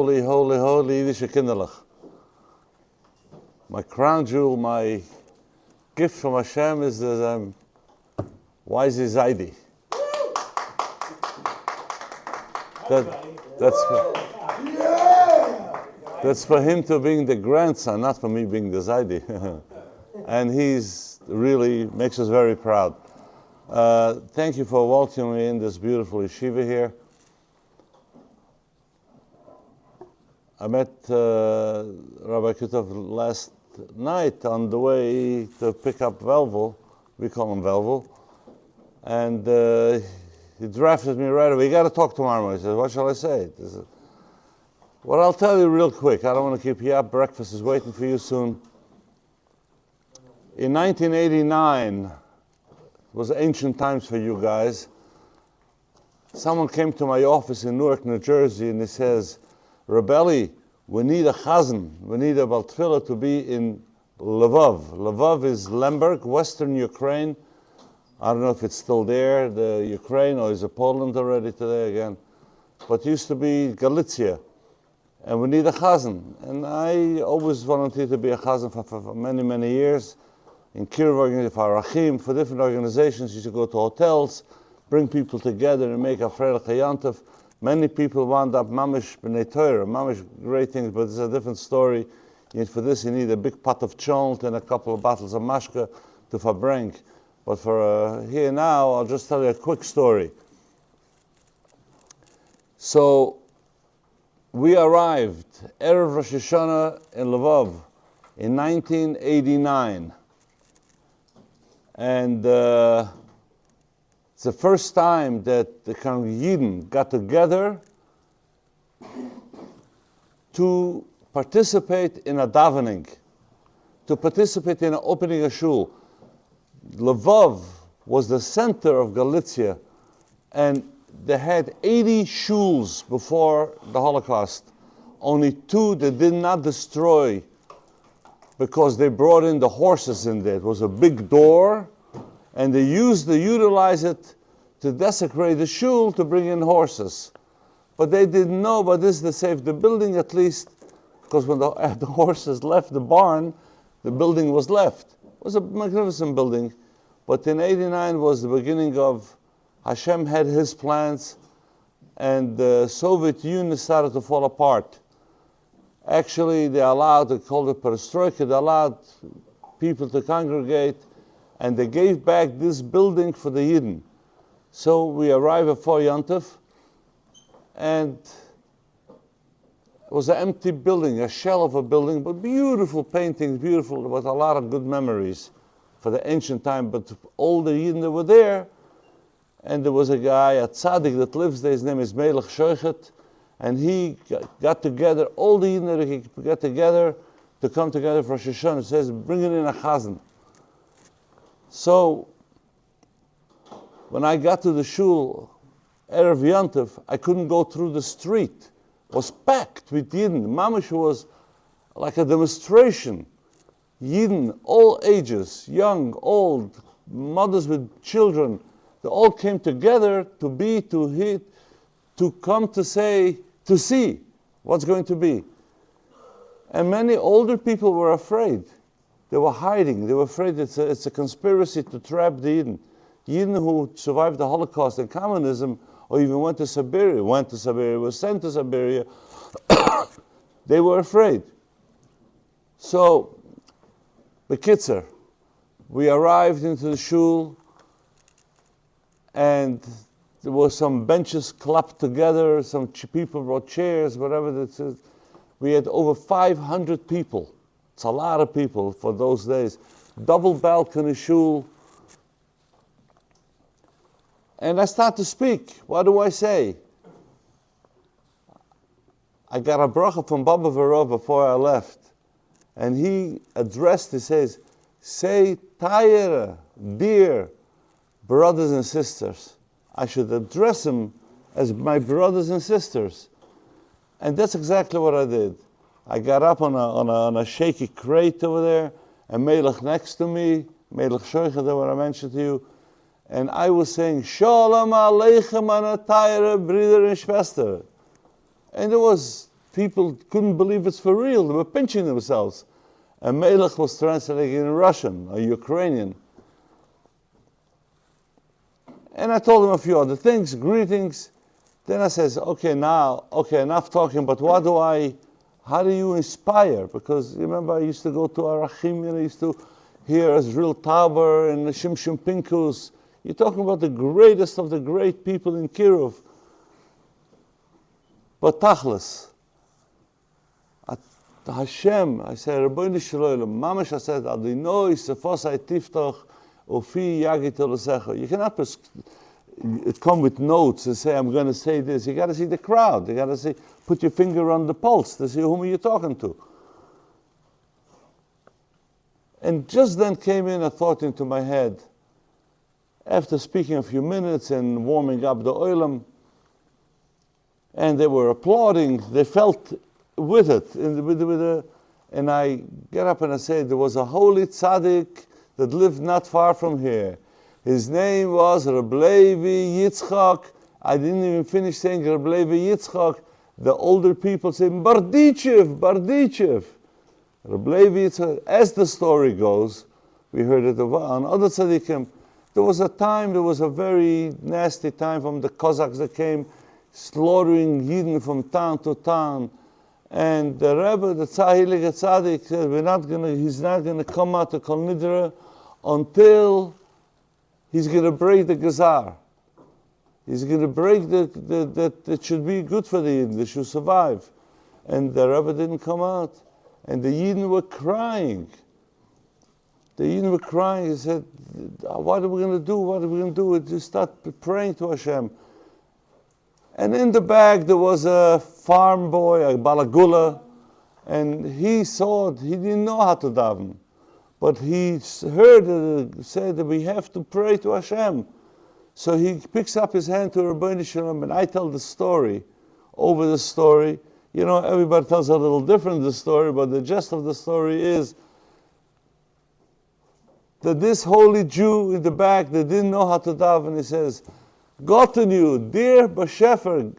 Holy, holy, holy Yiddish kinderlich. My crown jewel, my gift from Hashem is that I'm wise as Zaidi. That's for him to being the grandson, not for me being the Zaidi. And he's really makes us very proud. Thank you for welcoming me in this beautiful yeshiva here. I met Rabbi Kutov last night on the way to pick up Lvov. We call him Lvov. And he drafted me right away. You got to talk tomorrow. I said, what shall I say? Well, I'll tell you real quick. I don't want to keep you up. Breakfast is waiting for you soon. In 1989, it was ancient times for you guys. Someone came to my office in Newark, New Jersey, and he says, Rabbi, we need a chazan. We need a baltfila to be in Lvov. Lvov is Lemberg, Western Ukraine. I don't know if it's still there, the Ukraine, or is it Poland already today again? But it used to be Galicia. And we need a chazan. And I always volunteered to be a chazan for many, many years. In Kiruv, for Arachim, for different organizations, you should go to hotels, bring people together and make a Freilich Yantav. Many people wound up mamish b'nei Torah, mamish great things, but it's a different story. For this, you need a big pot of chont and a couple of bottles of mashka to verbring. But for here now, I'll just tell you a quick story. So, we arrived Erev Rosh Hashanah in Lvov in 1989. And it's the first time that the Yidden got together to participate in a davening, to participate in opening a shul. Lvov was the center of Galicia, and they had 80 shuls before the Holocaust. Only 2 they did not destroy because they brought in the horses in there. It was a big door, and they utilized it to desecrate the shul to bring in horses. But they didn't know about this to save the building at least, because when the horses left the barn, the building was left. It was a magnificent building, but in 89 was the beginning of Hashem had his plans, and the Soviet Union started to fall apart. Actually, they called it perestroika, they allowed people to congregate, and they gave back this building for the Yidden. So we arrived at Four Yontif, and it was an empty building, a shell of a building, but beautiful paintings, beautiful, with a lot of good memories for the ancient time. But all the Yidden that were there, and there was a guy, a tzaddik that lives there, his name is Melech Shoichet, and he got together, all the Yidden that he got together to come together for Rosh Hashanah. He says, bring it in a chazan. So, when I got to the shul, Erev Yantav, I couldn't go through the street. It was packed with Yidden. Mamish was like a demonstration. Yidden, all ages, young, old, mothers with children, they all came together to come to see what's going to be. And many older people were afraid. They were hiding. They were afraid it's a conspiracy to trap the Yidden. Yidden who survived the Holocaust and communism, or even went to Siberia, were sent to Siberia, they were afraid. So, Bekitzer, we arrived into the shul, and there were some benches clapped together, some people brought chairs, whatever this is. We had over 500 people. It's a lot of people for those days. Double balcony shul. And I start to speak. What do I say? I got a bracha from Baba Vero before I left. And he says, say, Tayera, dear brothers and sisters. I should address them as my brothers and sisters. And that's exactly what I did. I got up on a shaky crate over there, and Melech next to me, Melech Shoichet, that what I mentioned to you, and I was saying, Shalom Aleichem, meine Teire, Brüder and Schwester. And there was people couldn't believe it's for real. They were pinching themselves. And Melech was translating in Russian or Ukrainian. And I told him a few other things, greetings. Then I says, okay, enough talking, but how do you inspire? Because remember, I used to go to Arachim, and I used to hear Azriel Tauber and Shimshon Pinkus. You're talking about the greatest of the great people in Kirov. But Tachlis, Hashem, I said, Rabbi Shalom, Mamash, I said, Adonai, Sefosai Tiftoch, Ofi Yagit Olosecha. You cannot come with notes and say, I'm going to say this. You got to see the crowd. You got to see, put your finger on the pulse to see whom you're talking to. And just then came in a thought into my head. After speaking a few minutes and warming up the oilam, and they were applauding, they felt with it. And I get up and I say, there was a holy tzaddik that lived not far from here. His name was Rabbi Yitzchak. I didn't even finish saying Rabbi Yitzchak. The older people say, Bardichev. Rabbi Yitzchak. As the story goes, we heard it on other tzaddikim. There was a very nasty time from the Cossacks that came slaughtering Yidden from town to town. And the Rebbe, the Heilige Tzaddik, said, he's not gonna come out to Kol Nidre until he's gonna break the Gazar. He's gonna break that should be good for the Yidden, they should survive. And the Rebbe didn't come out. And the Yidden were crying. He said, what are we gonna do? What are we gonna do? We just start praying to Hashem. And in the back there was a farm boy, a balagula, and he didn't know how to daven. But he heard it say that we have to pray to Hashem. So he picks up his hand to Rabbi Shalom, and I tell the story. Over the story, everybody tells a little different the story, but the gist of the story is that this holy Jew in the back that didn't know how to daven, he says, Gotten you, dear Bashefer,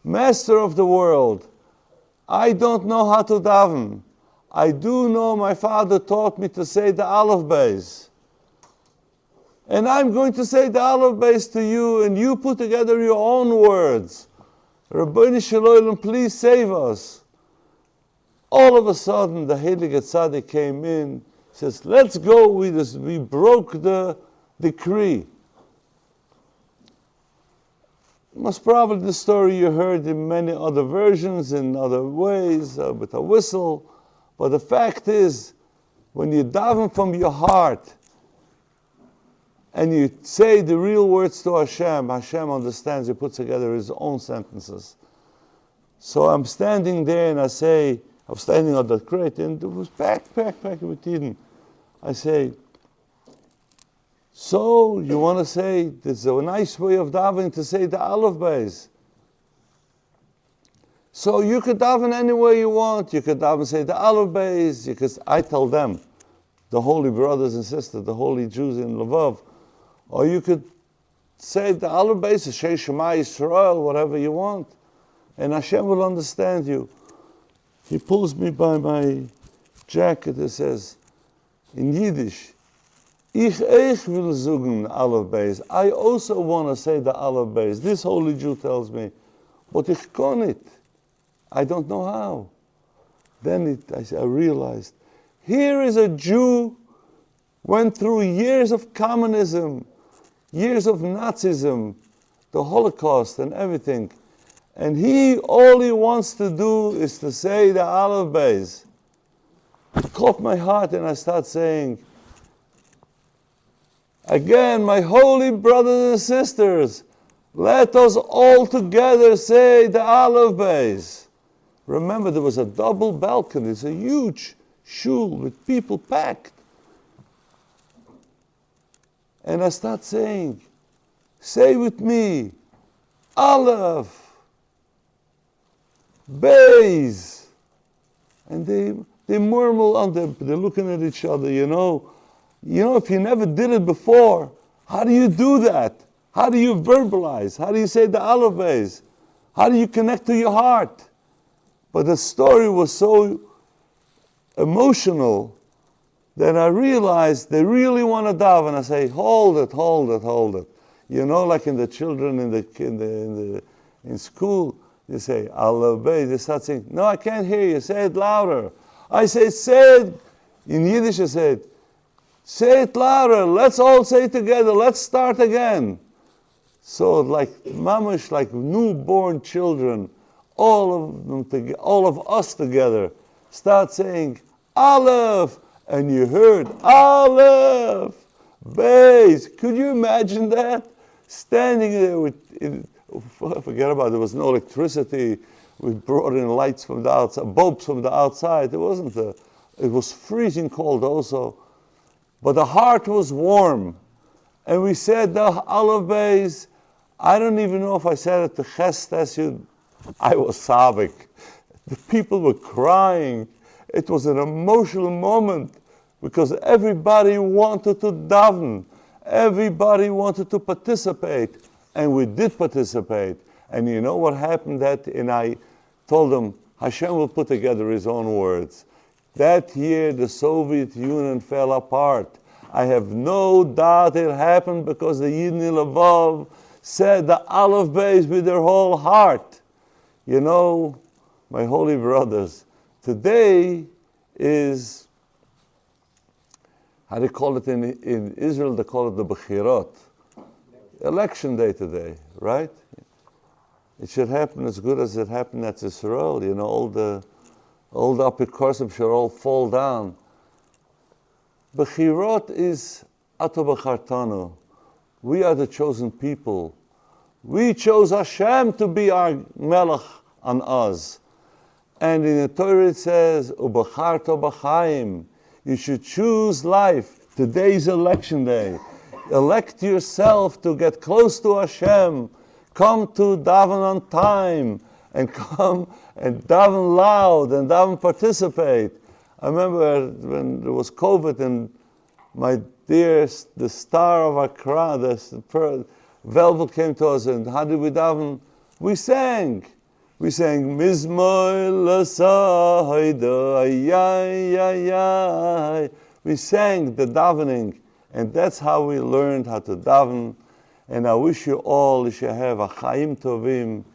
master of the world, I don't know how to daven. I do know my father taught me to say the Aleph Beis. And I'm going to say the Aleph Beis to you, and you put together your own words. Rabbi Shalom, please save us. All of a sudden, the Heilige Tzaddik came in, says, let's go. We broke the decree. Most probably the story you heard in many other versions, in other ways, with a whistle. But the fact is, when you daven from your heart, and you say the real words to Hashem, Hashem understands, He puts together His own sentences. So I'm standing there and I'm standing on that crate, and it was packed with Eden. I say, so you want to say, there's a nice way of davening to say the Aleph Beis. So you could daven any way you want. You could daven say the Aleph Beis. I tell them, the holy brothers and sisters, the holy Jews in Lvov, or you could say the Aleph Beis, Shei Shema Yisrael, whatever you want, and Hashem will understand you. He pulls me by my jacket and says, in Yiddish, Ich will sagen Aleph Beis. I also want to say the Aleph Beis. This holy Jew tells me, but ich kann it. I don't know how. Then I realized, here is a Jew went through years of communism, years of Nazism, the Holocaust and everything. And all he wants to do is to say the Aleph Beis. It caught my heart and I start saying, again, my holy brothers and sisters, let us all together say the Aleph Beis. Remember, there was a double balcony. It's a huge shul with people packed. And I start saying, say with me, Aleph, Beis. And they murmur on them, they're looking at each other, if you never did it before, how do you do that? How do you verbalize? How do you say the Aleph Beis? How do you connect to your heart? But the story was so emotional that I realized they really want to daven. I say, hold it, hold it, hold it. You know, like in the children in school, you say, Aleph, Beis. They start saying, no, I can't hear you. Say it louder. I say it. In Yiddish, I say it louder. Let's all say it together. Let's start again. So like mamish, like newborn children, all of us together start saying Aleph, and you heard Aleph, Beis. Could you imagine that? Standing there forget about it. There was no electricity. We brought in lights from the outside, bulbs from the outside. It was freezing cold also, but the heart was warm, and we said the Aleph Beis. I don't even know if I said it to Ches. I was sobbing. The people were crying. It was an emotional moment because everybody wanted to daven. Everybody wanted to participate. And we did participate. And you know what happened? And I told them, Hashem will put together his own words. That year the Soviet Union fell apart. I have no doubt it happened because the Yidden in Lvov said the Aleph Beis with their whole heart. You know, my holy brothers, today is, how do you call it in Israel? They call it the Bechirot. Election day today, right? It should happen as good as it happened at Israel. You know, all the apikosim should all fall down. Bechirot is Ato B'chartanu. We are the chosen people. We chose Hashem to be our Melech on us. And in the Torah it says, Ubacharto b'chaim. You should choose life. Today's election day. Elect yourself to get close to Hashem. Come to daven on time. And come and daven loud and daven participate. I remember when there was COVID and my dearest, the star of our crown, the Lvov came to us, and how did we daven? We sang. We sang, Mizmoy l'sayda, ay. We sang the davening, and that's how we learned how to daven. And I wish you all, you should have a chaim tovim.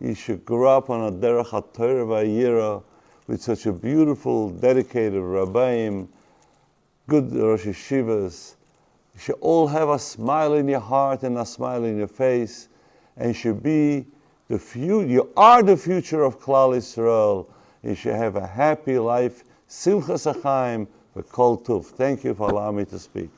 You should grow up on a derech haTorah v'yira with such a beautiful, dedicated Rabbi, good Rosh Yeshivas. You should all have a smile in your heart and a smile in your face, and you should be the future. You are the future of Klal Yisrael. You should have a happy life. Simchas Chaim v'kol tov. Thank you for allowing me to speak.